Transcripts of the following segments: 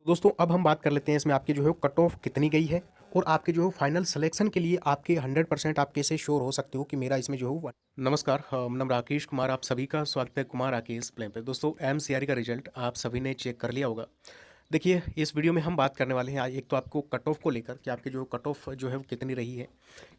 दोस्तों अब हम बात कर लेते हैं इसमें आपकी जो है कट ऑफ कितनी गई है और आपके जो है फाइनल सिलेक्शन के लिए आपके 100% आप कैसे श्योर हो सकते हो कि मेरा इसमें जो है नमस्कार, नाम राकेश कुमार। आप सभी का स्वागत है कुमार राकेश प्लेन पे। दोस्तों एमसीआर का रिजल्ट आप सभी ने चेक कर लिया होगा। देखिए इस वीडियो में हम बात करने वाले हैं एक तो आपको कट ऑफ को लेकर कि आपके जो कट ऑफ जो है वो कितनी रही है,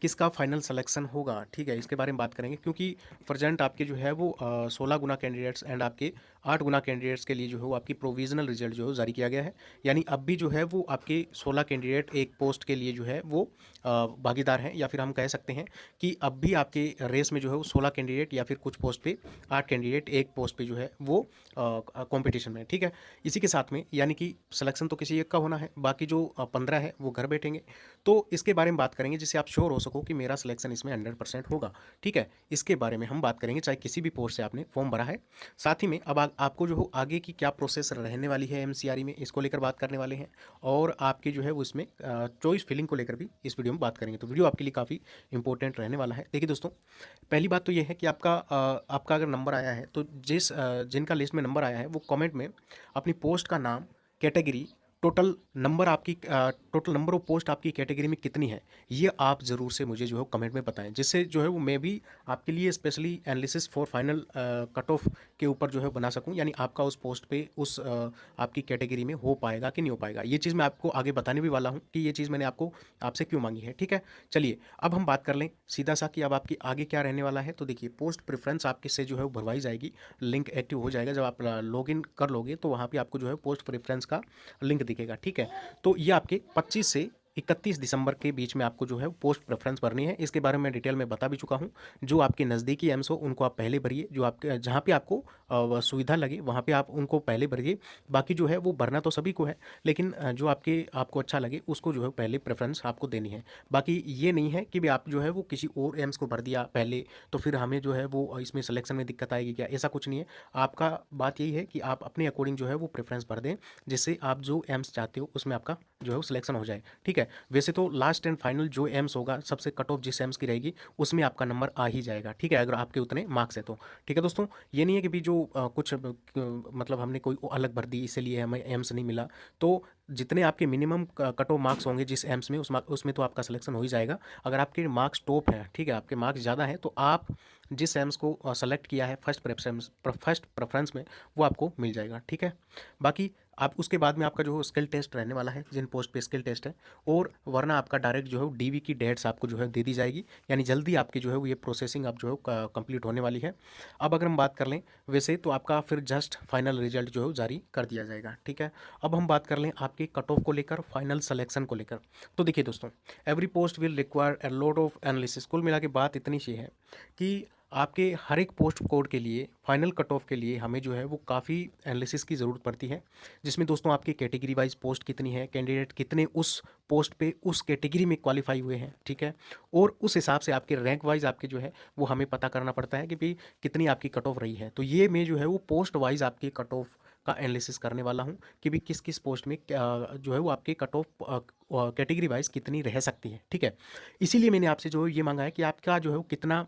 किसका फाइनल सिलेक्शन होगा, ठीक है, इसके बारे में बात करेंगे। क्योंकि प्रेजेंट आपके जो है वो 16 गुना कैंडिडेट्स एंड आपके 8 गुना कैंडिडेट्स के लिए जो है वो आपकी प्रोविजनल रिजल्ट जो है जारी किया गया है। यानी अब भी जो है वो आपके 16 कैंडिडेट एक पोस्ट के लिए जो है वो भागीदार हैं, या फिर हम कह सकते हैं कि अब भी आपके रेस में जो है वो 16 कैंडिडेट या फिर कुछ पोस्ट पे 8 कैंडिडेट एक पोस्ट पे जो है वो कंपटीशन में, ठीक है। इसी के साथ में यानी कि सिलेक्शन तो किसी एक का होना है, बाकी जो 15 है वो घर बैठेंगे। तो इसके बारे में बात करेंगे जिससे आप श्योर हो सको कि मेरा सिलेक्शन इसमें 100% होगा, ठीक है। इसके बारे में हम बात करेंगे, चाहे किसी भी पोस्ट से आपने फॉर्म भरा है। साथ ही में अब आपको जो हो आगे की क्या प्रोसेस रहने वाली है एमसीआरई में, इसको लेकर बात करने वाले हैं। और आपके जो है वो इसमें चॉइस फिलिंग को लेकर भी इस वीडियो में बात करेंगे। तो वीडियो आपके लिए काफ़ी इंपॉर्टेंट रहने वाला है। देखिए दोस्तों, पहली बात तो ये है कि आपका अगर नंबर आया है तो जिनका लिस्ट में नंबर आया है वो कमेंट में अपनी पोस्ट का नाम, category, total number of post आपकी कैटेगरी में कितनी है, ये आप ज़रूर से मुझे जो है कमेंट में बताएं, जिससे जो है वो मैं भी आपके लिए specially analysis for final cut off के ऊपर जो है बना सकूं। यानी आपका उस पोस्ट पे उस आपकी कैटेगरी में हो पाएगा कि नहीं हो पाएगा, ये चीज़ मैं आपको आगे बताने भी वाला हूँ कि ये चीज़ मैंने आपसे क्यों मांगी है, ठीक है। चलिए अब हम बात कर लें सीधा सा कि अब आपकी आगे क्या रहने वाला है। तो देखिए पोस्ट प्रेफरेंस आपके से जो है वो भरवाई जाएगी, लिंक एक्टिव हो जाएगा। जब आप लॉगिन कर लोगे तो वहाँ पे आपको जो है पोस्ट प्रेफरेंस का लिंक दिखेगा, ठीक है। तो ये आपके 25 से 31 दिसंबर के बीच में आपको जो है पोस्ट प्रेफरेंस भरनी है। इसके बारे में डिटेल में बता भी चुका हूँ। जो आपके नज़दीकी एम्स हो उनको आप पहले भरिए, जो आपके जहाँ पे आपको सुविधा लगे वहाँ पे आप उनको पहले भरिए। बाकी जो है वो भरना तो सभी को है, लेकिन जो आपको अच्छा लगे उसको जो है पहले प्रेफरेंस आपको देनी है। बाकी ये नहीं है कि भी आप जो है वो किसी और एम्स को भर दिया पहले तो फिर हमें जो है वो इसमें सिलेक्शन में दिक्कत आएगी क्या, ऐसा कुछ नहीं है। आपका बात यही है कि आप अपने अकॉर्डिंग जो है वो प्रेफरेंस भर दें, जिससे आप जो एम्स चाहते हो उसमें आपका जो है वो सिलेक्शन हो जाए, ठीक है। वैसे तो लास्ट एंड फाइनल जो एम्स होगा, सबसे कट ऑफ जिस एम्स की रहेगी उसमें आपका नंबर आ ही जाएगा, ठीक है, अगर आपके उतने मार्क्स है तो, ठीक है दोस्तों। ये नहीं है कि भी जो कुछ मतलब हमने कोई अलग भर दी इसलिए हमें एम्स नहीं मिला। तो जितने आपके मिनिमम कट ऑफ मार्क्स होंगे जिस एम्स में उसमें तो आपका सिलेक्शन हो ही जाएगा। अगर आपके मार्क्स टॉप है, ठीक है, आपके मार्क्स ज़्यादा हैं, तो आप जिस एम्स को सेलेक्ट किया है फर्स्ट प्रेफरेंस में वो आपको मिल जाएगा, ठीक है। बाकी आप उसके बाद में आपका जो स्किल टेस्ट रहने वाला है, जिन पोस्ट पे स्किल टेस्ट है, और वरना आपका डायरेक्ट जो है डीवी की डेट्स आपको जो है दे दी जाएगी। यानी जल्दी आपकी जो है वो ये प्रोसेसिंग अब जो है कंप्लीट होने वाली है। अब अगर हम बात कर लें वैसे तो आपका फिर जस्ट फाइनल रिजल्ट जो है जारी कर दिया जाएगा, ठीक है। अब हम बात कर लें आपके कट ऑफ को लेकर, फाइनल सिलेक्शन को लेकर। तो देखिए दोस्तों, every post will require a lot of analysis. कुल मिला के बात इतनी सी है कि आपके हर एक पोस्ट कोड के लिए, फाइनल कट ऑफ के लिए हमें जो है वो काफ़ी एनालिसिस की ज़रूरत पड़ती है। जिसमें दोस्तों आपकी कैटेगरी वाइज पोस्ट कितनी है, कैंडिडेट कितने उस पोस्ट पे उस कैटेगरी में क्वालिफाई हुए हैं, ठीक है। और उस हिसाब से आपके रैंक वाइज आपके जो है वो हमें पता करना पड़ता है कि भाई कितनी आपकी कट ऑफ रही है। तो ये मैं जो है वो पोस्ट वाइज आपकी कट ऑफ का एनालिसिस करने वाला हूँ कि भी किस किस पोस्ट में जो है वो आपके कट ऑफ कैटेगरी वाइज कितनी रह सकती है, ठीक है। इसीलिए मैंने आपसे जो है ये मांगा है कि आपका जो है वो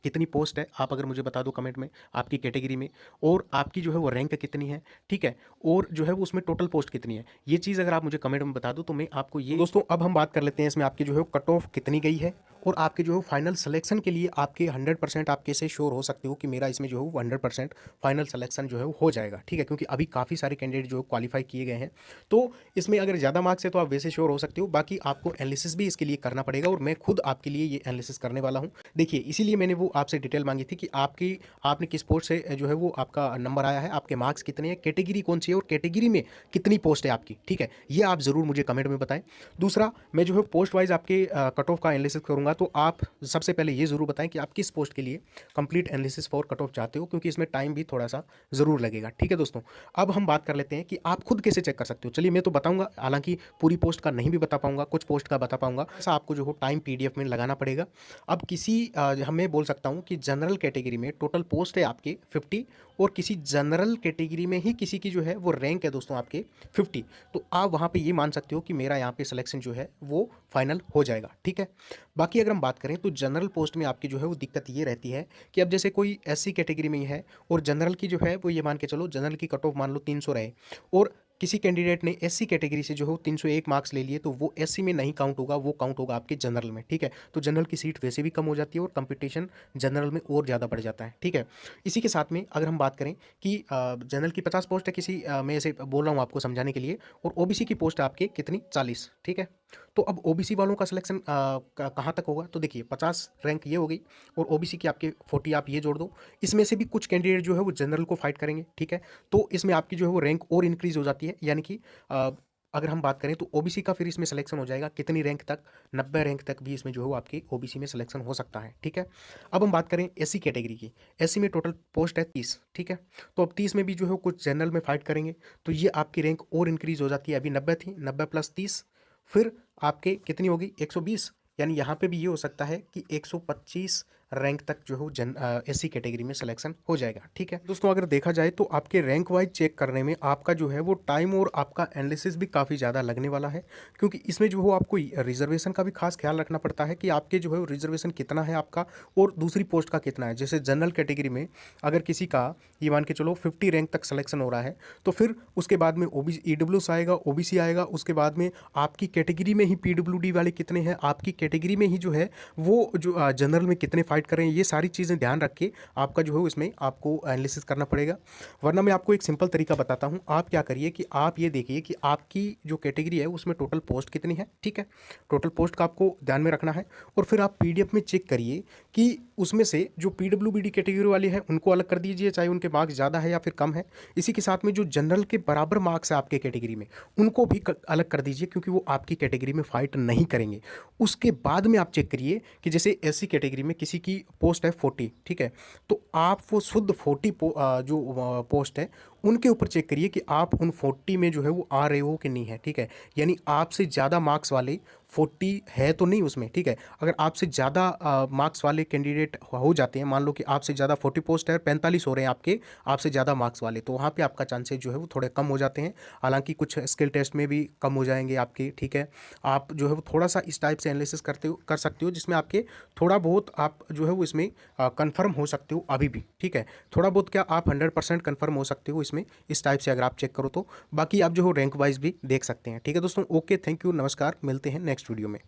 कितनी पोस्ट है, आप अगर मुझे बता दो कमेंट में आपकी कैटेगरी में, और आपकी जो है वो रैंक कितनी है, ठीक है, और जो है वो उसमें टोटल पोस्ट कितनी है। ये चीज़ अगर आप मुझे कमेंट में बता दो तो मैं आपको ये दोस्तों अब हम बात कर लेते हैं इसमें आपकी जो है कट ऑफ कितनी गई है और आपके जो है फाइनल सिलेक्शन के लिए आपके 100% आप कैसे श्योर हो सकते हो कि मेरा इसमें जो है वो 100% फाइनल सिलेक्शन जो है वो हो जाएगा, ठीक है। क्योंकि अभी काफ़ी सारे कैंडिडेट जो क्वालिफाई किए गए हैं, तो इसमें अगर ज़्यादा मार्क्स है तो आप वैसे श्योर हो सकते हो। बाकी आपको एनालिसिस भी इसके लिए करना पड़ेगा और मैं खुद आपके लिए ये एनालिसिस करने वाला हूँ। देखिए इसीलिए मैंने वो आपसे डिटेल मांगी थी कि आपने किस पोस्ट से जो है वो आपका नंबर आया है, आपके मार्क्स कितने हैं, कैटेगरी कौन सी है और कैटेगरी में कितनी पोस्ट है आपकी, ठीक है। ये आप ज़रूर मुझे कमेंट में बताएं। दूसरा, मैं जो है पोस्ट वाइज आपके कट ऑफ का एनालिसिस करूंगा, तो आप सबसे पहले ये ज़रूर बताएं कि आप किस पोस्ट के लिए complete analysis for cut off चाहते हो, क्योंकि इसमें टाइम भी थोड़ा सा ज़रूर लगेगा, ठीक है दोस्तों। अब हम बात कर लेते हैं कि आप खुद कैसे चेक कर सकते हो। चलिए मैं तो बताऊंगा, हालांकि पूरी पोस्ट का नहीं भी बता पाऊंगा, कुछ पोस्ट का बता पाऊंगा। ऐसा आपको जो हो टाइम पीडीएफ में लगाना पड़ेगा। अब मैं बोल सकता हूं कि जनरल कैटेगरी में टोटल पोस्ट है आपके 50, और किसी जनरल कैटेगरी में ही किसी की जो है वो रैंक है दोस्तों आपके 50, तो आप वहां पे ये मान सकते हो कि मेरा यहाँ पे सिलेक्शन जो है वो फाइनल हो जाएगा, ठीक है। बाकी अगर हम बात करें तो जनरल पोस्ट में आपकी जो है वो दिक्कत ये रहती है कि अब जैसे कोई एससी कैटेगरी में ही है और जनरल की जो है वो ये मान के चलो जनरल की कट ऑफ मान लो 300 रहे, और किसी कैंडिडेट ने एससी कैटेगरी से जो है 301 मार्क्स ले लिए, तो वो एससी में नहीं काउंट होगा, वो काउंट होगा आपके जनरल में, ठीक है। तो जनरल की सीट वैसे भी कम हो जाती है और कंपटीशन जनरल में और ज़्यादा बढ़ जाता है, ठीक है। इसी के साथ में अगर हम बात करें कि जनरल की 50 पोस्ट है किसी, मैं ऐसे बोल रहा हूँ आपको समझाने के लिए, और ओबीसी की पोस्ट है आपकी कितनी, 40, ठीक है। तो अब ओबीसी वालों का सिलेक्शन कहाँ तक होगा, तो देखिए 50 रैंक ये हो गई और ओबीसी की आपके 40 आप ये जोड़ दो। इसमें से भी कुछ कैंडिडेट जो है वो जनरल को फाइट करेंगे, ठीक है। तो इसमें आपकी जो है वो रैंक और इंक्रीज हो जाती है, यानी कि अगर हम बात करें तो ओबीसी का फिर इसमें सिलेक्शन हो जाएगा कितनी रैंक तक, 90 रैंक तक भी इसमें जो है वो आपकी ओबीसी में सिलेक्शन हो सकता है, ठीक है। अब हम बात करें एससी कैटेगरी की, एससी में टोटल पोस्ट है 30, ठीक है। तो अब 30 में भी जो है कुछ जनरल में फाइट करेंगे, तो ये आपकी रैंक और इंक्रीज हो जाती है। अभी 90 थी, 90 प्लस 30 फिर आपके कितनी होगी, 120, यानी यहाँ पे भी ये हो सकता है कि 125 रैंक तक जो है एससी कैटेगरी में सिलेक्शन हो जाएगा, ठीक है। दोस्तों अगर देखा जाए तो आपके रैंक वाइज चेक करने में आपका जो है वो टाइम और आपका एनालिसिस भी काफ़ी ज़्यादा लगने वाला है, क्योंकि इसमें जो हो आपको रिजर्वेशन का भी खास ख्याल रखना पड़ता है कि आपके जो है वो रिजर्वेशन कितना है आपका और दूसरी पोस्ट का कितना है। जैसे जनरल कैटेगरी में अगर किसी का ये मान के चलो 50 रैंक तक सिलेक्शन हो रहा है, तो फिर उसके बाद में ओबीसी ईडब्ल्यूएस आएगा, ओबीसी आएगा, उसके बाद में आपकी कैटेगरी में ही पीडब्ल्यूडी वाले कितने हैं, आपकी कैटेगरी में ही जो है वो जो जनरल में कितने फाइट कर रहे हैं, ये सारी चीज़ें ध्यान रख के आपका जो है इसमें आपको एनालिसिस करना पड़ेगा। वरना मैं आपको एक सिंपल तरीका बताता हूँ, आप क्या करिए कि आप ये देखिए कि आपकी जो कैटेगरी है उसमें टोटल पोस्ट कितनी है, ठीक है। टोटल पोस्ट का आपको ध्यान में रखना है और फिर आप पीडीएफ में चेक करिए कि उसमें से जो पीडब्ल्यूबीडी कैटेगरी वाले हैं उनको अलग कर दीजिए, चाहे उनके मार्क्स ज़्यादा है या फिर कम है। इसी के साथ में जो जनरल के बराबर मार्क्स है आपके कैटेगरी में उनको भी अलग कर दीजिए, क्योंकि वो आपकी कैटेगरी में फाइट नहीं करेंगे। उसके बाद में आप चेक करिए कि जैसे एससी कैटेगरी में किसी की पोस्ट है 40, ठीक है। तो आप वो शुद्ध 40 जो पोस्ट है उनके ऊपर चेक करिए कि आप उन 40 में जो है वो आ रहे हो कि नहीं है, ठीक है। यानी आपसे ज़्यादा मार्क्स वाले 40 है तो नहीं उसमें, ठीक है। अगर आपसे ज़्यादा मार्क्स वाले कैंडिडेट हो जाते हैं, मान लो कि आपसे ज़्यादा 40 पोस्ट है, 45 हो रहे हैं आपके आपसे ज़्यादा मार्क्स वाले, तो वहाँ पे आपका चांसेस जो है वो थोड़े कम हो जाते हैं। हालांकि कुछ स्किल टेस्ट में भी कम हो जाएंगे आपके, ठीक है। आप जो है वो थोड़ा सा इस टाइप से एनालिसिस कर सकते हो जिसमें आपके थोड़ा बहुत आप जो है वो इसमें कन्फर्म हो सकते हो अभी भी, ठीक है। थोड़ा बहुत क्या आप 100% कन्फर्म हो सकते हो इसमें, इस टाइप से अगर आप चेक करो तो। बाकी आप जो हो रैंक वाइज भी देख सकते हैं, ठीक है दोस्तों। ओके, थैंक यू, नमस्कार, मिलते हैं नेक्स्ट वीडियो में।